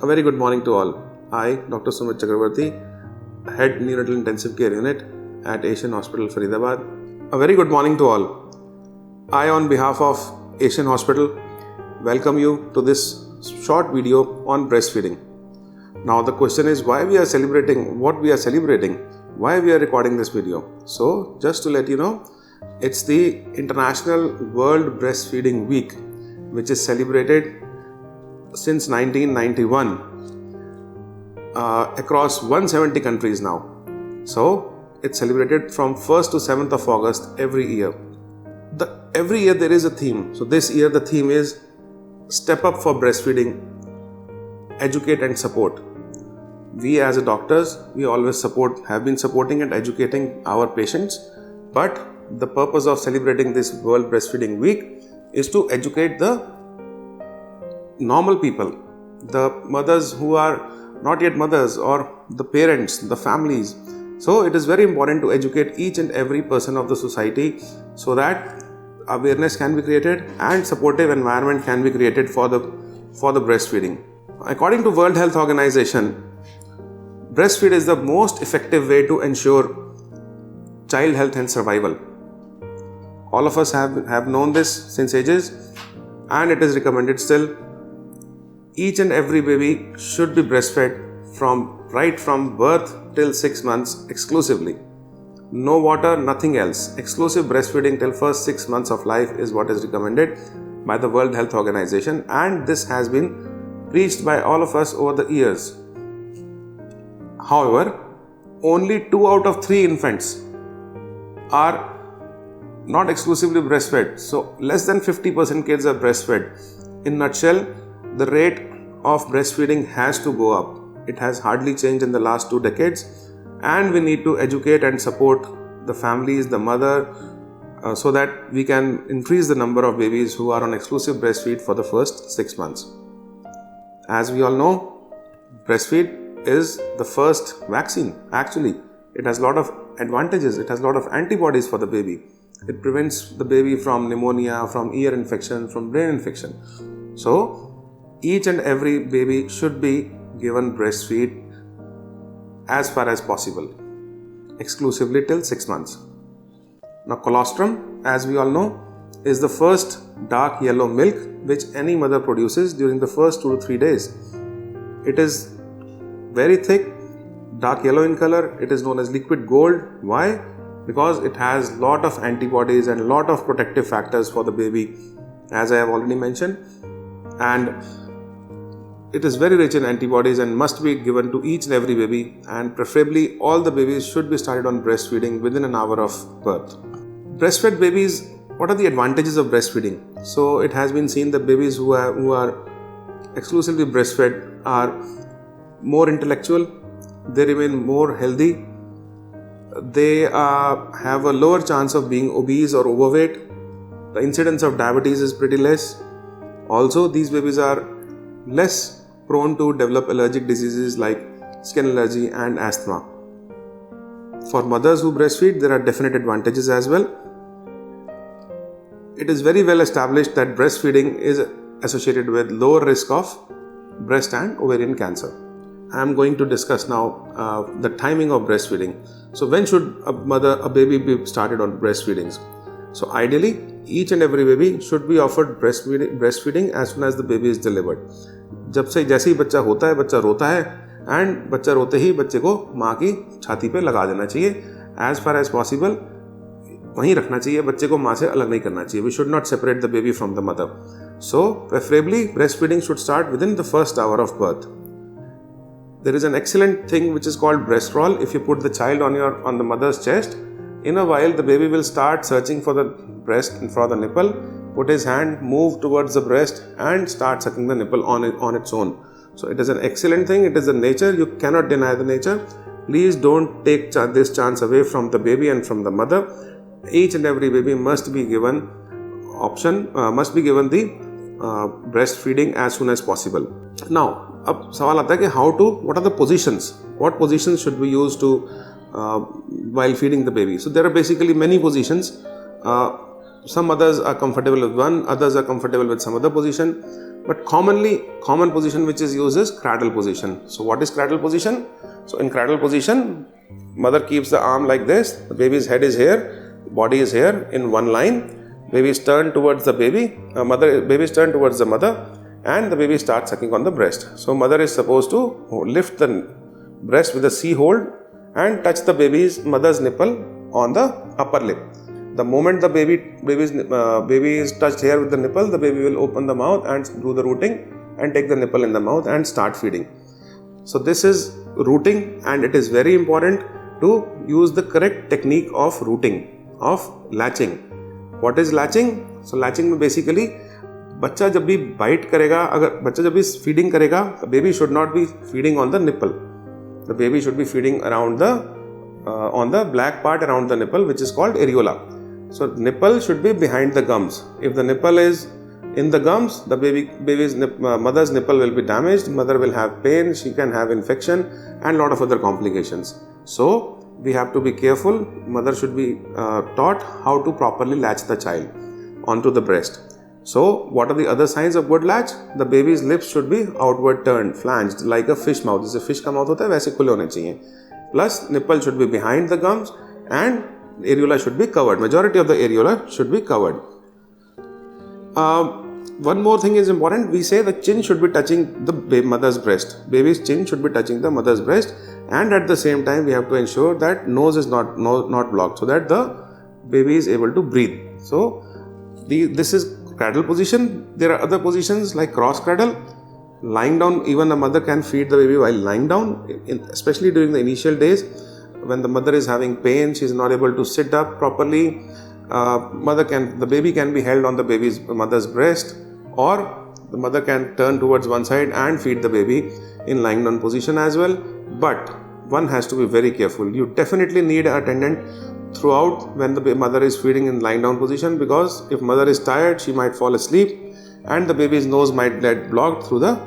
A very good morning to all. I, Dr. Sumit Chakravarty, Head Neonatal Intensive Care Unit at Asian Hospital, Faridabad. A very good morning to all. I, on behalf of Asian Hospital, welcome you to this short video on breastfeeding. Now the question is why we are celebrating what we are celebrating, why we are recording this video. So just to let you know, it's the International World Breastfeeding Week, which is celebrated since 1991 across 170 countries now. So it's celebrated from 1st to 7th of August every year. Every year there is a theme. So this year the theme is Step Up for Breastfeeding, Educate and Support. We as doctors, we always have been supporting and educating our patients, but the purpose of celebrating this World Breastfeeding Week is to educate the normal people, the mothers who are not yet mothers, or the parents, the families. So it is very important to educate each and every person of the society so that awareness can be created and supportive environment can be created for the breastfeeding. According to World Health Organization, breastfeed is the most effective way to ensure child health and survival. All of us have known this since ages, and it is recommended still. Each and every baby should be breastfed right from birth till 6 months exclusively. No water, nothing else. Exclusive breastfeeding till first 6 months of life is what is recommended by the World Health Organization, and this has been preached by all of us over the years. However, only 2 out of 3 infants are not exclusively breastfed. So less than 50% kids are breastfed. In nutshell, the rate of breastfeeding has to go up. It has hardly changed in the last 2 decades, and we need to educate and support the families, the mother, so that we can increase the number of babies who are on exclusive breastfeed for the first 6 months. As we all know, breastfeed is the first vaccine. Actually, it has a lot of advantages. It has a lot of antibodies for the baby. It prevents the baby from pneumonia, from ear infection, from brain infection. So each and every baby should be given breastfeed as far as possible, exclusively till 6 months. Now colostrum, as we all know, is the first dark yellow milk which any mother produces during the first 2 to 3 days. It is very thick, dark yellow in color. It is known as liquid gold. Why? Because it has lot of antibodies and lot of protective factors for the baby, as I have already mentioned, and it is very rich in antibodies and must be given to each and every baby, and preferably all the babies should be started on breastfeeding within an hour of birth. Breastfed babies, what are the advantages of breastfeeding? So it has been seen that babies who are exclusively breastfed are more intellectual, they remain more healthy, they have a lower chance of being obese or overweight, the incidence of diabetes is pretty less. Also, these babies are less prone to develop allergic diseases like skin allergy and asthma. For mothers who breastfeed, there are definite advantages as well. It is very well established that breastfeeding is associated with lower risk of breast and ovarian cancer. I am going to discuss now the timing of breastfeeding. So when should a baby be started on breastfeedings? So ideally, each and every baby should be offered breastfeeding as soon as the baby is delivered. जैसे ही बच्चा होता है, बच्चा रोता है, and बच्चा रोते ही बच्चे को माँ की छाती पे लगा देना चाहिए. एज फार एज पॉसिबल वहीं रखना चाहिए, बच्चे को माँ से अलग नहीं करना चाहिए. We should not separate the baby from the mother. So preferably breastfeeding should start within the first hour of birth. There is an excellent thing which is called breast roll. If you put the child on the mother's chest, in a while the baby will start searching for the breast and for the nipple, put his hand, move towards the breast and start sucking the nipple on its own. So it is an excellent thing. It is the nature. You cannot deny the nature. Please don't take this chance away from the baby and from the mother. Each and every baby must be given the breastfeeding as soon as possible. Now, अब सवाल आता है कि what are the positions? What positions should we use while feeding the baby? So there are basically many positions. some mothers are comfortable with one, others are comfortable with some other position, but common position which is used is cradle position. So what is cradle position? So in cradle position, mother keeps the arm like this, the baby's head is here, body is here in one line, baby is turned towards the baby, baby is turned towards the mother, and the baby starts sucking on the breast. So mother is supposed to lift the breast with a C hold and touch the mother's nipple on the upper lip. The moment the baby is touched here with the nipple, the baby will open the mouth and do the rooting and take the nipple in the mouth and start feeding. So this is rooting, and it is very important to use the correct technique of rooting, of latching. What is latching? So latching में basically बच्चा जब भी bite करेगा, अगर बच्चा जब भी feeding करेगा, the baby should not be feeding on the nipple. The baby should be feeding around on the black part around the nipple, which is called areola. So nipple should be behind the gums. If the nipple is in the gums, the mother's nipple will be damaged, mother will have pain, she can have infection and lot of other complications. So we have to be careful. Mother should be taught how to properly latch the child onto the breast. So what are the other signs of good latch? The baby's lips should be outward turned, flanged like a fish mouth. जैसे fish का mouth होता है वैसे खुले होने चाहिए. Plus nipple should be behind the gums and areola should be covered. Majority of the areola should be covered. One more thing is important. We say the chin should be touching the mother's breast. Baby's chin should be touching the mother's breast, and at the same time we have to ensure that nose is not blocked, so that the baby is able to breathe. So this is cradle position. There are other positions like cross cradle. Lying down, even a mother can feed the baby while lying down, especially during the initial days when the mother is having pain, she is not able to sit up properly. The baby can be held on the mother's breast, or the mother can turn towards one side and feed the baby in lying down position as well. But one has to be very careful. You definitely need an attendant throughout when the mother is feeding in lying down position, because if mother is tired, she might fall asleep and the baby's nose might get blocked through the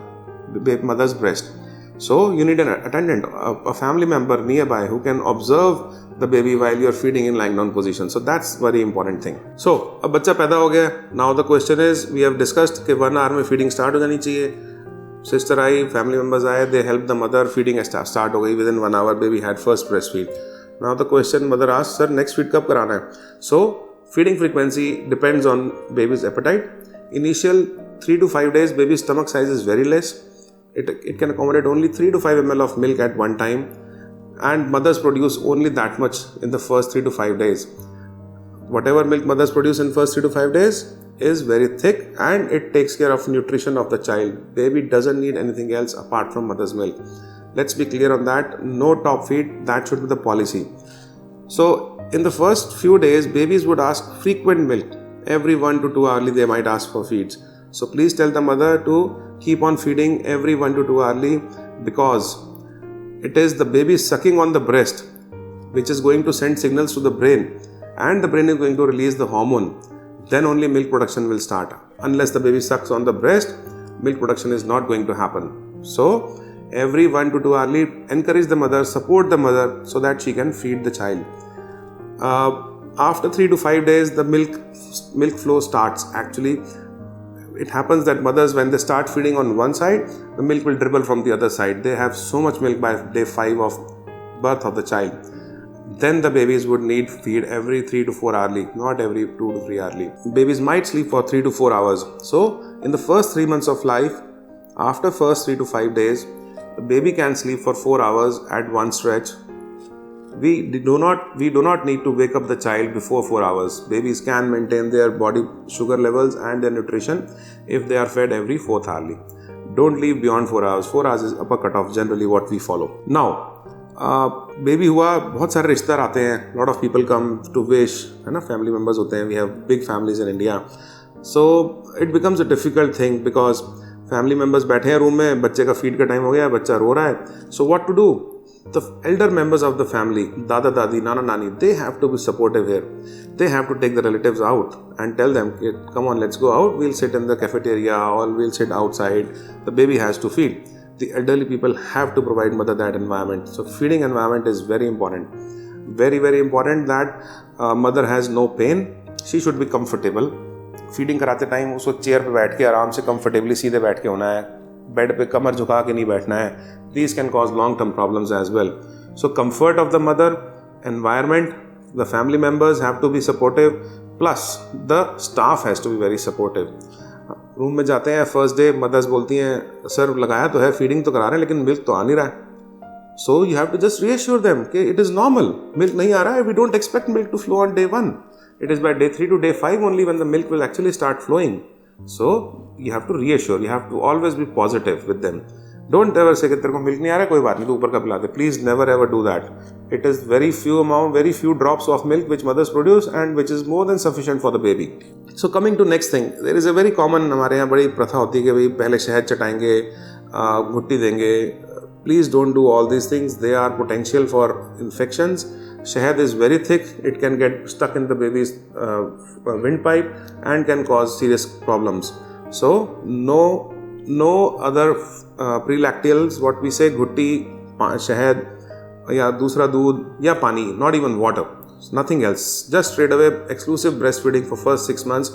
mother's breast. So you need an attendant, a family member nearby who can observe the baby while you are feeding in lying down position. So that's very important thing. So अब बच्चा पैदा हो गया. Now the question is, we have discussed कि 1 hour में feeding start हो जानी चाहिए. Sister आई, family members आए, they help the mother, feeding start हो गई. Within 1 hour baby had first breastfeed. Now the question mother asks, sir next feed कब कराना है? So feeding frequency depends on baby's appetite. Initial 3 to 5 days baby's stomach size is very less. It can accommodate only 3 to 5 ml of milk at one time, and mothers produce only that much in the first 3 to 5 days. Whatever milk mothers produce in first 3 to 5 days is very thick, and it takes care of nutrition of the child. Baby doesn't need anything else apart from mother's milk. Let's be clear on that. No top feed, that should be the policy. So in the first few days, babies would ask frequent milk. Every 1 to 2 hourly they might ask for feeds. So please tell the mother to keep on feeding every 1 to 2 hourly, because it is the baby sucking on the breast which is going to send signals to the brain, and the brain is going to release the hormone. Then only milk production will start. Unless the baby sucks on the breast, milk production is not going to happen. So every 1 to 2 hourly, encourage the mother, support the mother so that she can feed the child. After 3 to 5 days, the milk flow starts. Actually, it happens that mothers, when they start feeding on one side, the milk will dribble from the other side. They have so much milk by day 5 of birth of the child. Then the babies would need feed every 3 to 4 hourly, not every 2 to 3 hourly. Babies might sleep for 3 to 4 hours. So in the first 3 months of life, after first 3 to 5 days, the baby can sleep for 4 hours at one stretch. We do not need to wake up the child before 4 hours. Babies can maintain their body sugar levels and their nutrition if they are fed every 4th hourly. Don't leave beyond 4 hours. 4 hours is upper cutoff, generally what we follow. Now, baby हुआ, बहुत सारे रिश्तेदार आते हैं. lot of people come to wish, है ना, family members होते हैं. We have big families in India. So it becomes a difficult thing because family members बैठे हैं रूम में, बच्चे का फीड का टाइम हो गया, बच्चा रो रहा है. So what to do? The elder members of the family, dada dadi, nana nani, they have to be supportive here. They have to take the relatives out and tell them, come on, let's go out, we'll sit in the cafeteria or we'll sit outside. The baby has to feed. The elderly people have to provide mother that environment. So feeding environment is very important. Very, very important that mother has no pain. She should be comfortable. Feeding कराते time उसको chair पे बैठ के आराम से comfortably सीधे बैठ के होना है, बेड पे कमर झुका के नहीं बैठना है। These can cause long term problems as well. So comfort of the mother, environment, the family members have to be supportive, plus the staff has to be very supportive. Room में जाते हैं first day, mother's बोलती हैं sir लगाया तो है, feeding तो करा रहे हैं, लेकिन मिल्क तो आ नहीं रहा है। So you have to just reassure them कि इट इज़ नॉर्मल, मिल्क नहीं आ रहा है, we don't expect milk to flow on day 1. It is by day 3 to day 5 only when the milk will actually start flowing. So you have to reassure, you have to always be positive with them. Don't ever say कि तेरे को milk नहीं आ रहा है, कोई बात नहीं, तो ऊपर का पिला दे. Please never ever do that. It is very few drops of milk which mothers produce and which is more than sufficient for the baby. So coming to next thing, there is a very common, हमारे यहाँ बड़ी प्रथा होती है कि भाई पहले शहद चटाएंगे, घुट्टी देंगे. Please don't do all these things. They are potential for infections. Shahad is very thick, it can get stuck in the baby's windpipe and can cause serious problems. So no other prelactials, what we say, ghutti, shahad या दूसरा दूध या पानी, not even water, nothing else. Just straight away exclusive breastfeeding for first 6 months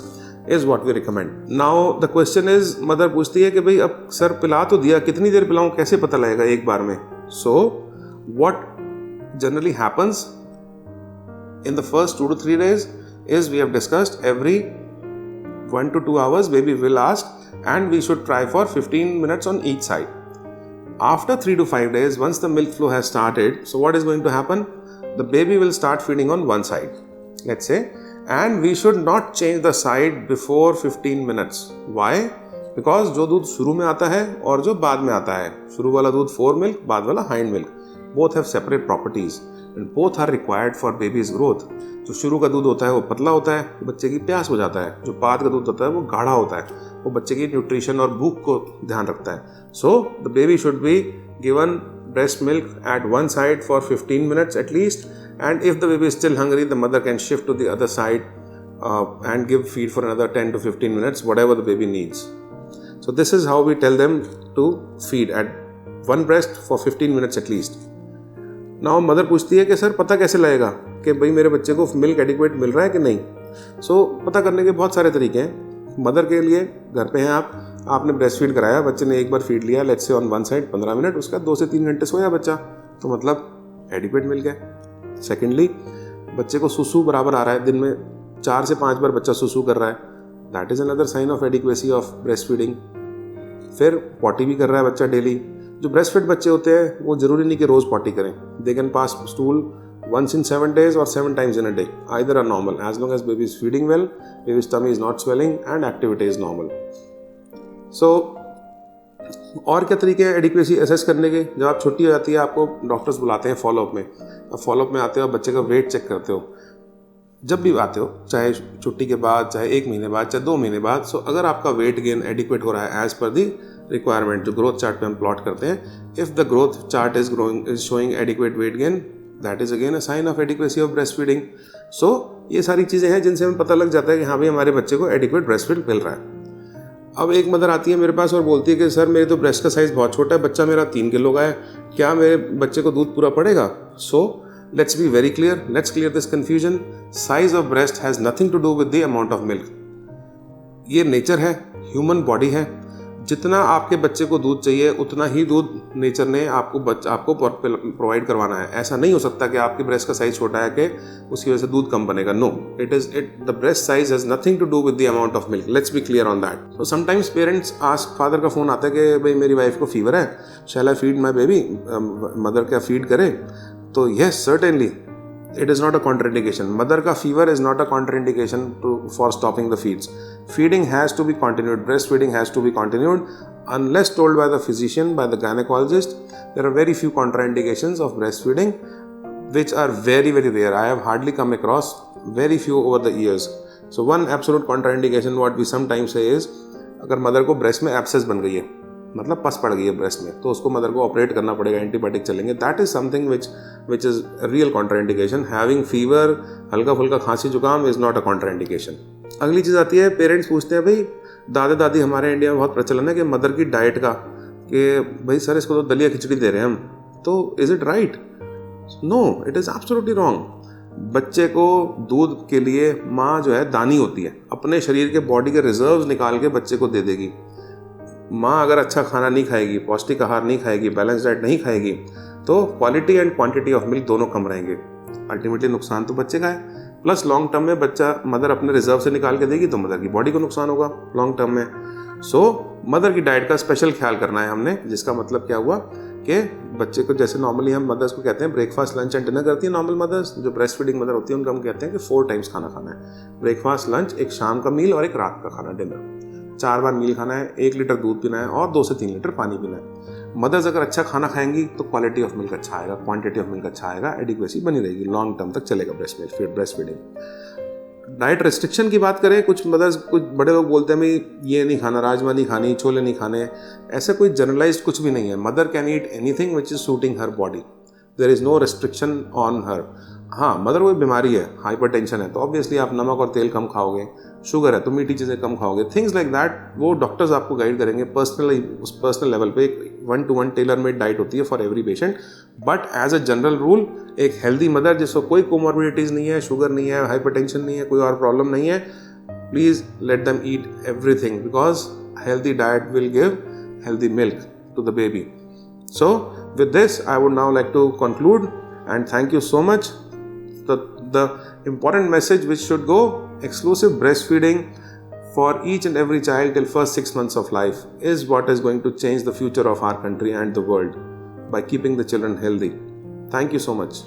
is what we recommend. Now the question is, mother पूछती है कि भाई अब सर पिला तो दिया, कितनी देर पिलाऊं, कैसे पता लगेगा एक बार में? So what generally happens in the first 2 to 3 days is, we have discussed, every 1 to 2 hours baby will ask, and we should try for 15 minutes on each side. After 3 to 5 days, once the milk flow has started, so what is going to happen? The baby will start feeding on one side, let's say, and we should not change the side before 15 minutes. Why? Because जो दूध शुरू में आता है और जो बाद में आता है, शुरू वाला दूध fore milk, बाद वाला hind milk, both have separate properties and both are required for baby's growth. जो शुरू का दूध होता है वो पतला होता है, बच्चे की प्यास हो जाता है. जो बाद का दूध होता है वो गाढ़ा होता है, वो बच्चे की न्यूट्रिशन और भूख को ध्यान रखता है. So the baby should be given breast milk at one side for 15 minutes at least, and if the baby is still hungry, the mother can shift to the other side and give feed for another 10 to 15 minutes, whatever the baby needs. So this is how we tell them to feed at one breast for 15 minutes at least. Now mother पूछती है कि sir पता कैसे लगेगा कि भाई मेरे बच्चे को मिल्क एडिक्वेट मिल रहा है कि नहीं. सो पता करने के बहुत सारे तरीके हैं. मदर के लिए घर पे हैं आपने ब्रेस्ट फीड कराया, बच्चे ने एक बार फीड लिया, let's say on one side 15 minute, उसका 2 से 3 घंटे सोया बच्चा, तो मतलब एडिक्वेट मिल गया. सेकेंडली, बच्चे को सुसु बराबर आ रहा है, दिन में 4 से 5 बार बच्चा सुसु कर रहा है, that is another sign of adequacy of breast feeding. फिर पॉटी भी कर रहा है बच्चा डेली. जो ब्रेस्ट फीड बच्चे होते हैं वो जरूरी नहीं कि रोज पॉटी करें. They can pass stool once in 7 days or 7 times in a day. Either are normal as long as baby is feeding well, baby's tummy is not swelling and activity is normal. So और क्या तरीके हैं adequacy assess करने के? जब आप छुट्टी हो जाती है आपको डॉक्टर्स बुलाते हैं फॉलोअप में. अब फॉलोअप में आते हो, बच्चे का वेट चेक करते हो. जब भी आते हो, चाहे छुट्टी के बाद, चाहे 1 महीने बाद, चाहे 2 महीने बाद, सो अगर आपका वेट गेन एडिक्वेट हो रहा है एज पर दी रिक्वायरमेंट, जो ग्रोथ चार्ट पे हम प्लॉट करते हैं, if the growth chart is showing adequate weight gain, that is again a sign of adequacy of breast feeding. So ये सारी चीज़ें हैं जिनसे हमें पता लग जाता है कि हाँ भाई हमारे बच्चे को एडिक्वेट ब्रेस्ट फीड मिल रहा है. अब एक मदर आती है मेरे पास और बोलती है कि सर मेरे तो ब्रेस्ट का साइज़ बहुत छोटा है, बच्चा मेरा 3 किलो का है, क्या मेरे बच्चे को दूध पूरा पड़ेगा? सो let's be very clear, let's clear this confusion. Size of breast has nothing to do with the amount of milk. ये नेचर है, ह्यूमन बॉडी है. जितना आपके बच्चे को दूध चाहिए उतना ही दूध नेचर ने आपको प्रोवाइड करवाना है. ऐसा नहीं हो सकता कि आपके ब्रेस्ट का साइज छोटा है कि उसकी वजह से दूध कम बनेगा. No, the breast size has nothing to do with the amount of milk. Let's be clear on that. So sometimes parents ask, father का फोन आता है कि भाई मेरी वाइफ को फीवर है, shall I feed my baby? Mother क्या feed करे? तो yes, certainly, it is not a contraindication. Mother ka fever is not a contraindication for stopping the feeds. Feeding has to be continued. Breastfeeding has to be continued unless told by the physician, by the gynecologist. There are very few contraindications of breastfeeding, which are very, very rare. I have hardly come across very few over the years. So one absolute contraindication what we sometimes say is, अगर mother को breast में abscess बन गई है, मतलब पस पड़ गई है ब्रेस्ट में, तो उसको मदर को ऑपरेट करना पड़ेगा, एंटीबायोटिक चलेंगे. That is something which is real contraindication. Having fever, हल्का फुल्का खांसी जुकाम इज नॉट अ कॉन्ट्राइंडिकेशन. अगली चीज़ आती है, पेरेंट्स पूछते हैं भाई दादा दादी, हमारे इंडिया में बहुत प्रचलन है कि मदर की डाइट का, कि भाई सर इसको तो दलिया खिचड़ी दे रहे हैं हम, तो is it right? No, it is absolutely wrong. बच्चे को दूध के लिए माँ जो है दानी होती है, अपने शरीर के बॉडी के रिजर्व्स निकाल के बच्चे को दे देगी। माँ अगर अच्छा खाना नहीं खाएगी, पौष्टिक आहार नहीं खाएगी, बैलेंस डाइट नहीं खाएगी, तो quality and quantity of milk दोनों कम रहेंगे। अल्टीमेटली नुकसान तो बच्चे का है, प्लस लॉन्ग टर्म में बच्चा मदर अपने रिजर्व से निकाल के देगी तो मदर की बॉडी को नुकसान होगा लॉन्ग टर्म में। सो मदर की डाइट का स्पेशल ख्याल करना है हमने, जिसका मतलब क्या हुआ कि बच्चे को जैसे नॉर्मली हम मदर्स को कहते हैं ब्रेकफास्ट लंच एंड डिनर करती है नॉर्मल मदर्स, जो ब्रेस्ट फीडिंग मदर होती है उनको हम कहते हैं कि 4 टाइम्स खाना खाना है। ब्रेकफास्ट लंच, एक शाम का मील और एक रात का खाना डिनर, 4 बार मील खाना है, 1 लीटर दूध पीना है और 2 से 3 लीटर पानी पीना है। मदर्स अगर अच्छा खाना खाएंगी तो क्वालिटी ऑफ मिल्क अच्छा आएगा, क्वांटिटी ऑफ मिल्क अच्छा आएगा, एडिक्वेसी बनी रहेगी, लॉन्ग टर्म तक चलेगा ब्रेस्ट फीडिंग। डाइट रेस्ट्रिक्शन की बात करें, कुछ मदर्स, कुछ बड़े लोग बोलते हैं भाई ये नहीं खाना, राजमा नहीं खानी, छोले नहीं खाने, ऐसा कोई जनरलाइज्ड कुछ भी नहीं है। Mother can eat anything which is suiting her body, there is no restriction on her. हाँ, मदर कोई बीमारी है, हाइपरटेंशन है, तो ऑब्वियसली आप नमक और तेल कम खाओगे, शुगर है तो मीठी चीज़ें कम खाओगे, थिंग्स लाइक दैट, वो डॉक्टर्स आपको गाइड करेंगे पर्सनली, उस पर्सनल लेवल पे। एक 1-to-1 टेलर मेड डाइट होती है for every patient, but as a general rule एक हेल्दी मदर जिसको कोई कोमॉर्बिडिटीज़ नहीं है, शुगर नहीं है, हाइपरटेंशन नहीं है, कोई और प्रॉब्लम नहीं है, please let them eat everything, because healthy diet will give healthy milk to the baby. So with this I would now like to conclude and thank you so much. The important message which should go: exclusive breastfeeding for each and every child till first 6 months of life is what is going to change the future of our country and the world by keeping the children healthy. Thank you so much.